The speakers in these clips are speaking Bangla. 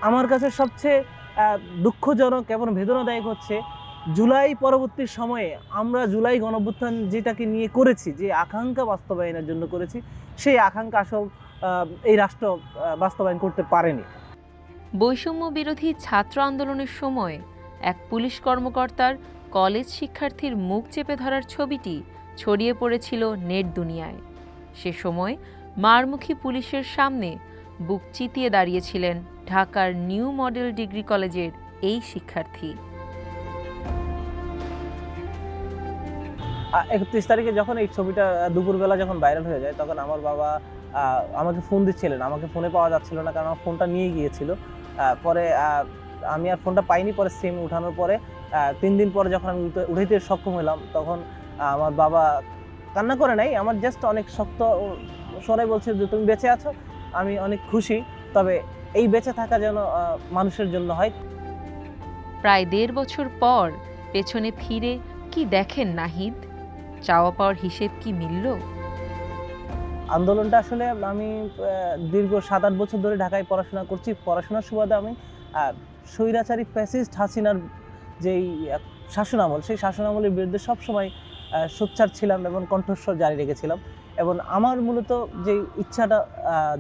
আমার কাছে সবচেয়ে দুঃখজনক এবং বেদনাদায়ক হচ্ছে জুলাই পরবর্তী সময়ে আমরা জুলাই গণঅভ্যুত্থান যেটাকে নিয়ে করেছি, যে আকাঙ্ক্ষা বাস্তবায়নের জন্য করেছি, সেই আকাঙ্ক্ষা আসল এই রাষ্ট্র বাস্তবায়ন করতে পারেনি। বৈষম্য বিরোধী ছাত্র আন্দোলনের সময় এক পুলিশ কর্মকর্তার কলেজ শিক্ষার্থীর মুখ চেপে ধরার ছবিটি ছড়িয়ে পড়েছিল নেট দুনিয়ায়। সে সময় মারমুখী পুলিশের সামনে বুক চিতিয়ে দাঁড়িয়েছিলেন ঢাকার নিউ মডেল ডিগ্রি কলেজের এই শিক্ষার্থী। 31 তারিখে যখন এই ছবিটা দুপুরবেলা যখন ভাইরাল হয়ে যায়, তখন আমার বাবা আমাকে ফোন দিচ্ছিলেন। আমাকে ফোনে পাওয়া যাচ্ছিল না, কারণ আমার ফোনটা নিয়ে গিয়েছিল। পরে আমি আর ফোনটা পাইনি। পরে সিম উঠানোর পরে 3 দিন পরে যখন আমি উঠাইতে সক্ষম হলাম, তখন আমার বাবা কান্না করে নাই, আমার জাস্ট অনেক শক্ত স্বরে বলছে যে তুমি বেঁচে আছো, আমি অনেক খুশি, তবে এই বেঁচে থাকা যেন মানুষের জন্য হয়। প্রায় 1.5 বছর পর পেছনে ফিরে কি দেখেন নাহিদ? চাওয়া পাওয়ার হিসেব কি মিলল? আন্দোলনটা আসলে আমি দীর্ঘ 7-8 বছর ধরে ঢাকায় পড়াশোনা করছি। পড়াশোনার সুবাদে আমি স্বৈরাচারী ফ্যাসিস্ট হাসিনার যেই শাসনামল, সেই শাসনামলের বিরুদ্ধে সবসময় সোচ্চার ছিলাম এবং কণ্ঠস্বর জারি রেখেছিলাম। এবং আমার মূলত যে ইচ্ছাটা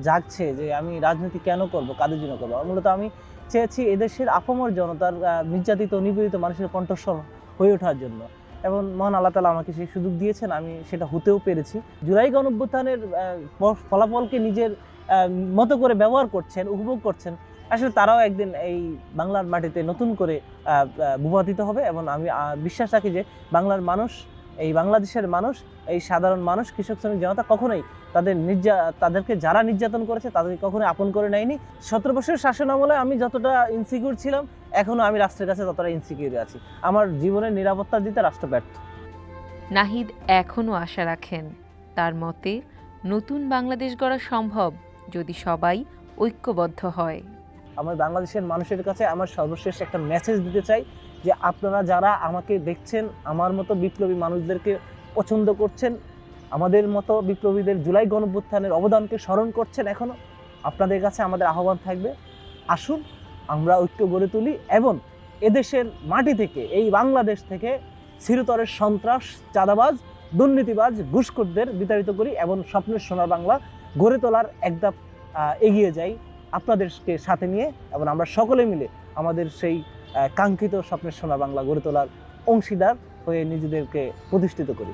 জাগছে যে আমি রাজনীতি কেন করব, কাদের জন্য করবো, মূলত আমি চেয়েছি এদেশের আপামর জনতার নির্যাতিত নিপীড়িত মানুষের কণ্ঠস্বর হয়ে ওঠার জন্য। এবং মহান আল্লাহ তাআলা আমাকে সেই সুযোগ দিয়েছেন, আমি সেটা হতেও পেরেছি। জুলাই গণঅভ্যুত্থানের ফলাফলকে নিজের মতো করে ব্যবহার করছেন, উপভোগ করছেন। আসলে তারাও একদিন এই বাংলার মাটিতে নতুন করে ভূপাতিত হবে, এবং আমি বিশ্বাস রাখি যে বাংলার মানুষ, এই বাংলাদেশের মানুষ, এই সাধারণ মানুষ, কৃষক শ্রমিক জনতা কখনোই তাদেরকে যারা নির্যাতন করেছে তাদেরকে কখনোই আপন করে নেয়নি। 17 বছরের শাসন আমলে আমি যতটা ইনসিকিউর ছিলাম, এখনো আমি রাষ্ট্রের কাছে ততটা ইনসিকিউর আছি। আমার জীবনের নিরাপত্তা দিতে রাষ্ট্র ব্যর্থ। নাহিদ এখনও আশা রাখেন, তার মতে নতুন বাংলাদেশ গড়া সম্ভব যদি সবাই ঐক্যবদ্ধ হয়। আমার বাংলাদেশের মানুষের কাছে আমার সর্বশেষ একটা মেসেজ দিতে চাই যে আপনারা যারা আমাকে দেখছেন, আমার মতো বিপ্লবী মানুষদেরকে পছন্দ করছেন, আমাদের মতো বিপ্লবীদের জুলাই গণঅভ্যুত্থানের অবদানকে স্মরণ করছেন, এখনও আপনাদের কাছে আমাদের আহ্বান থাকবে, আসুন আমরা ঐক্য গড়ে তুলি এবং এদেশের মাটি থেকে, এই বাংলাদেশ থেকে চিরতরের সন্ত্রাস, চাঁদাবাজ, দুর্নীতিবাজ, ঘুষখোরদের বিতাড়িত করি এবং স্বপ্নের সোনার বাংলা গড়ে তোলার একধাপ এগিয়ে যাই আপনাদেরকে সাথে নিয়ে, এবং আমরা সকলে মিলে আমাদের সেই কাঙ্ক্ষিত স্বপ্নের সোনার বাংলা গড়ে তোলার অংশীদার হয়ে নিজেদেরকে প্রতিষ্ঠিত করি।